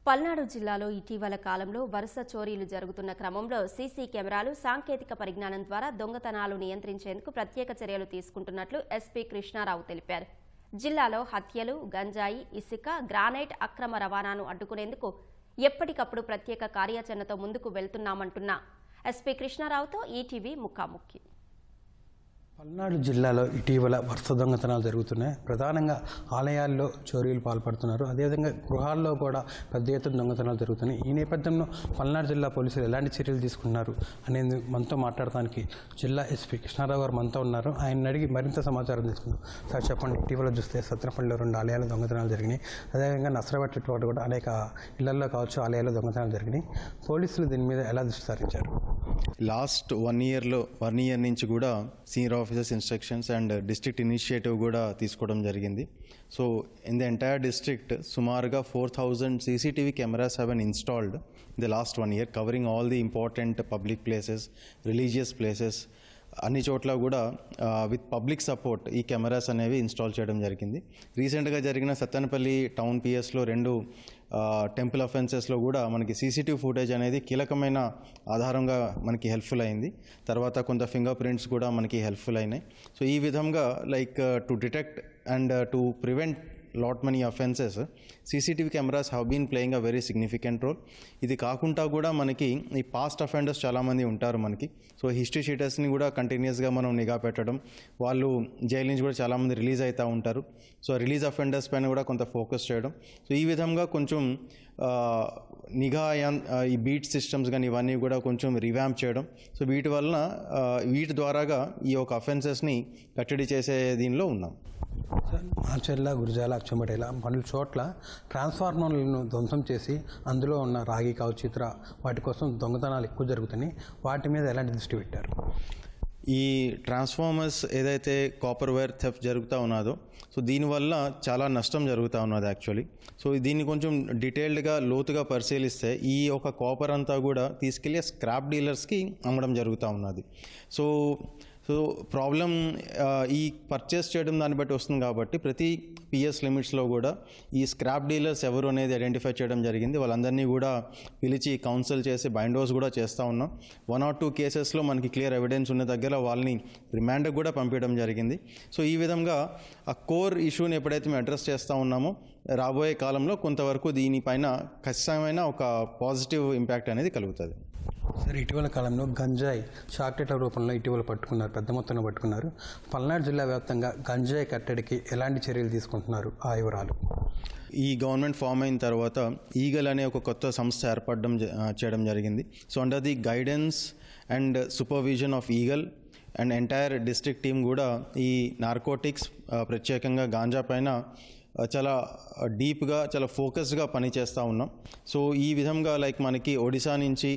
పల్నాడు జిల్లాలో ఇటీవల కాలంలో వరుస చోరీలు జరుగుతున్న క్రమంలో సీసీ కెమెరాలు సాంకేతిక పరిజ్ఞానం ద్వారా దొంగతనాలు నియంత్రించేందుకు ప్రత్యేక చర్యలు తీసుకుంటున్నట్లు ఎస్పీ కృష్ణారావు తెలిపారు. జిల్లాలో హత్యలు, గంజాయి, ఇసుక, గ్రానైట్ అక్రమ రవాణాను అడ్డుకునేందుకు ఎప్పటికప్పుడు ప్రత్యేక కార్యాచరణతో ముందుకు వెళ్తున్నామంటున్న ఎస్పీ కృష్ణారావుతో ఈటీవీ ముఖాముఖి. పల్నాడు జిల్లాలో ఇటీవల వరుస దొంగతనాలు జరుగుతున్నాయి. ప్రధానంగా ఆలయాల్లో చోరీలు పాల్పడుతున్నారు. అదేవిధంగా గృహాల్లో కూడా పెద్ద ఎత్తున దొంగతనాలు జరుగుతున్నాయి. ఈ నేపథ్యంలో పల్నాడు జిల్లా పోలీసులు ఎలాంటి చర్యలు తీసుకుంటున్నారు అనేది మనతో మాట్లాడటానికి జిల్లా ఎస్పీ కృష్ణారావు గారు మనతో ఉన్నారు. ఆయన అడిగి మరింత సమాచారం తీసుకుందాం. సార్ చెప్పండి, ఇటీవల చూస్తే సత్రపల్లిలో 2 ఆలయాలు దొంగతనాలు జరిగినాయి. అదేవిధంగా నసరవట్టి చోట కూడా అనేక ఇళ్లలో కావచ్చు ఆలయాల్లో దొంగతనాలు జరిగినాయి. పోలీసులు దీని మీద ఎలా దృష్టి సారించారు? లాస్ట్ 1 ఇయర్ నుంచి కూడా senior officers instructions and district initiative కూడా తీసుకోవడం జరిగింది. So in the entire district సుమారుగా 4,000 CCTV cameras have been installed in the last 1 year, covering all the important public places, religious places. అన్ని చోట్ల కూడా విత్ పబ్లిక్ సపోర్ట్ ఈ cameras అనేవి install చేయడం జరిగింది. రీసెంట్గా జరిగిన సత్తెనపల్లి టౌన్ పిఎస్లో 2 టెంపుల్ అఫెన్సెస్లో కూడా మనకి CCTV ఫుటేజ్ అనేది కీలకమైన ఆధారంగా మనకి హెల్ప్ఫుల్ అయింది. తర్వాత కొంత ఫింగర్ ప్రింట్స్ కూడా మనకి హెల్ప్ఫుల్ అయినాయి. సో ఈ విధంగా like to detect and to prevent lot many offenses, CCTV cameras have been playing a very significant role. ఇది కాకుండా కూడా మనకి ఈ పాస్ట్ అఫెండర్స్ చాలామంది ఉంటారు మనకి. సో హిస్టరీ షీటర్స్ని కూడా కంటిన్యూస్గా మనం నిఘా పెట్టడం, వాళ్ళు జైలు నుంచి కూడా చాలామంది రిలీజ్ అవుతూ ఉంటారు. సో రిలీజ్ అఫెండర్స్ పైన కూడా కొంత ఫోకస్ చేయడం. సో ఈ విధంగా కొంచెం నిఘా ఈ బీట్ సిస్టమ్స్ కానీ ఇవన్నీ కూడా కొంచెం రివ్యాంప్ చేయడం. సో వీటి ద్వారాగా ఈ యొక్క అఫెన్సెస్ని కట్టడి చేసే దీనిలో ఉన్నాం. మాచర్ల, గురజాల, అచ్చంపేట ఇలా పలు చోట్ల ట్రాన్స్ఫార్మర్లను ధ్వంసం చేసి అందులో ఉన్న రాగి కావచ్చు ఇతర వాటి కోసం దొంగతనాలు ఎక్కువ జరుగుతున్నాయి. వాటి మీద ఎలాంటి దృష్టి పెట్టారు? ఈ ట్రాన్స్ఫార్మర్స్ ఏదైతే కాపర్ వైర్ థెఫ్ట్ జరుగుతూ ఉన్నదో, సో దీనివల్ల చాలా నష్టం జరుగుతూ ఉన్నది యాక్చువల్లీ. సో దీన్ని కొంచెం డీటెయిల్డ్గా లోతుగా పరిశీలిస్తే ఈ ఒక కాపర్ అంతా కూడా తీసుకెళ్ళి స్క్రాప్ డీలర్స్కి అమ్మడం జరుగుతూ ఉన్నది. సో ప్రాబ్లం ఈ పర్చేస్ చేయడం దాన్ని బట్టి వస్తుంది కాబట్టి ప్రతి పిఎస్ లిమిట్స్లో కూడా ఈ స్క్రాప్ డీలర్స్ ఎవరు అనేది ఐడెంటిఫై చేయడం జరిగింది. వాళ్ళందరినీ కూడా పిలిచి కౌన్సిల్ చేసి బైండోస్ కూడా చేస్తూ ఉన్నాం. 1 or 2 కేసెస్లో మనకి క్లియర్ ఎవిడెన్స్ ఉన్న దగ్గర వాళ్ళని రిమాండ్కి కూడా పంపించడం జరిగింది. సో ఈ విధంగా ఆ కోర్ ఇష్యూని ఎప్పుడైతే మేము అడ్రస్ చేస్తూ ఉన్నామో రాబోయే కాలంలో కొంతవరకు దీనిపైన ఖచ్చితమైన ఒక పాజిటివ్ ఇంపాక్ట్ అనేది కలుగుతుంది. సార్, ఇటీవల కాలంలో గంజాయి చాక్లెట్ల రూపంలో ఇటీవల పట్టుకున్నారు, పెద్ద మొత్తంలో పట్టుకున్నారు. పల్నాడు జిల్లా వ్యాప్తంగా గంజాయి కట్టడికి ఎలాంటి చర్యలు తీసుకుంటున్నారు ఆ వివరాలు? ఈ గవర్నమెంట్ ఫామ్ అయిన తర్వాత ఈగల్ అనే ఒక కొత్త సంస్థ చేయడం జరిగింది. So under the guidance and supervision of eagle and entire district team కూడా ఈ నార్కోటిక్స్ ప్రత్యేకంగా గాంజా పైన చాలా డీప్గా చాలా ఫోకస్డ్గా పనిచేస్తూ ఉన్నాం. సో ఈ విధంగా లైక్ మనకి ఒడిశా నుంచి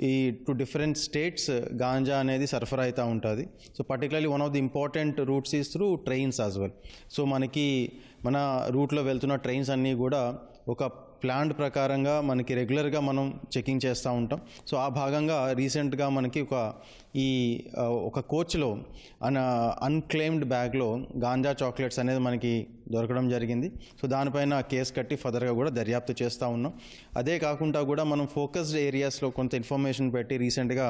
ఈ 2 different స్టేట్స్ గాంజా అనేది సరఫరా అవుతూ ఉంటుంది. So particularly one of the important roots is through trains as well. So మన రూట్లో వెళ్తున్న ట్రైన్స్ అన్నీ కూడా ఒక ప్లాన్ ప్రకారంగా మనకి రెగ్యులర్గా మనం చెకింగ్ చేస్తూ ఉంటాం. సో ఆ భాగంగా రీసెంట్గా మనకి ఒక కోచ్లో అన్క్లెయిమ్డ్ బ్యాగ్లో గాంజా చాక్లెట్స్ అనేది మనకి దొరకడం జరిగింది. సో దానిపైన కేసు కట్టి ఫర్దర్గా కూడా దర్యాప్తు చేస్తూ ఉన్నాం. అదే కాకుండా కూడా మనం ఫోకస్డ్ ఏరియాస్లో కొంత ఇన్ఫర్మేషన్ పెట్టి రీసెంట్గా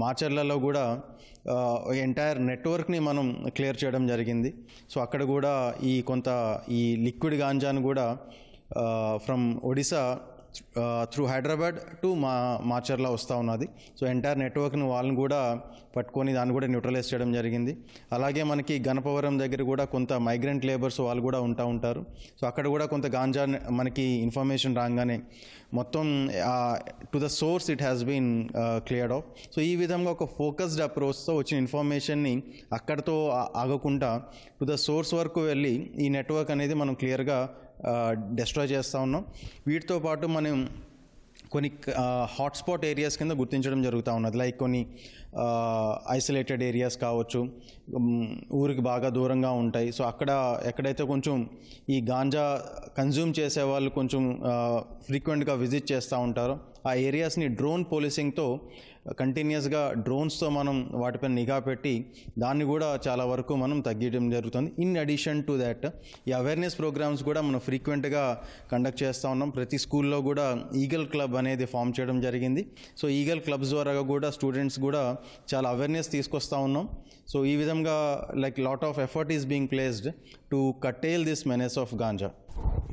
మాచర్లలో కూడా ఎంటైర్ నెట్వర్క్ని మనం క్లియర్ చేయడం జరిగింది. సో అక్కడ కూడా ఈ లిక్విడ్ గాంజాను కూడా from Odisha through Hyderabad to Macherla వస్తూ ఉన్నది. సో ఎంటైర్ నెట్వర్క్ని వాళ్ళని కూడా పట్టుకొని దాన్ని కూడా న్యూట్రలైజ్ చేయడం జరిగింది. అలాగే మనకి గణపవరం దగ్గర కూడా కొంత మైగ్రెంట్ లేబర్స్ వాళ్ళు కూడా ఉంటారు. సో అక్కడ కూడా కొంత గాంజా మనకి ఇన్ఫర్మేషన్ రాగానే మొత్తం to the source it has been cleared off. So ఈ విధంగా ఒక ఫోకస్డ్ అప్రోచ్తో వచ్చిన ఇన్ఫర్మేషన్ని అక్కడితో ఆగకుండా టు ద సోర్స్ వరకు వెళ్ళి ఈ నెట్వర్క్ అనేది మనం క్లియర్గా డిస్ట్రాయ్ చేస్తూ ఉన్నాం. వీటితో పాటు మనం కొన్ని హాట్స్పాట్ ఏరియాస్ కింద గుర్తించడం జరుగుతూ ఉన్నది. లైక్ కొన్ని ఐసోలేటెడ్ ఏరియాస్ కావచ్చు, ఊరికి బాగా దూరంగా ఉంటాయి. సో ఎక్కడైతే కొంచెం ఈ గాంజా కన్జ్యూమ్ చేసే వాళ్ళు కొంచెం ఫ్రీక్వెంట్గా విజిట్ చేస్తూ ఉంటారో ఆ ఏరియాస్ని డ్రోన్ పోలీసింగ్తో కంటిన్యూస్గా డ్రోన్స్తో మనం వాటిపై నిఘా పెట్టి దాన్ని కూడా చాలా వరకు మనం తగ్గించడం జరుగుతుంది. ఇన్ అడిషన్ టు దాట్ ఈ అవేర్నెస్ ప్రోగ్రామ్స్ కూడా మనం ఫ్రీక్వెంట్గా కండక్ట్ చేస్తూ ఉన్నాం. ప్రతి స్కూల్లో కూడా ఈగల్ క్లబ్ అనేది ఫామ్ చేయడం జరిగింది. సో ఈగల్ క్లబ్స్ ద్వారా కూడా స్టూడెంట్స్ కూడా చాలా అవేర్నెస్ తీసుకొస్తూ ఉన్నాం. సో ఈ విధంగా like lot of effort is being placed to curtail this menace of ganja.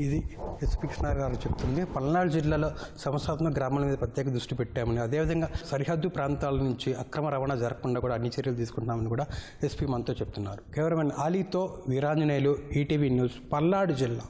ఇది ఎస్పీ కృష్ణారావు గారు చెప్తుంది. పల్నాడు జిల్లాలో సమస్యాత్మక గ్రామాల మీద ప్రత్యేక దృష్టి పెట్టామని, అదేవిధంగా సరిహద్దు ప్రాంతాల నుంచి అక్రమ రవాణా జరగకుండా కూడా అన్ని చర్యలు తీసుకుంటున్నామని కూడా ఎస్పీ మనతో చెప్తున్నారు. కేవలం ఆలీతో వీరాంజనేయులు, ఈటీవీ న్యూస్, పల్నాడు జిల్లా.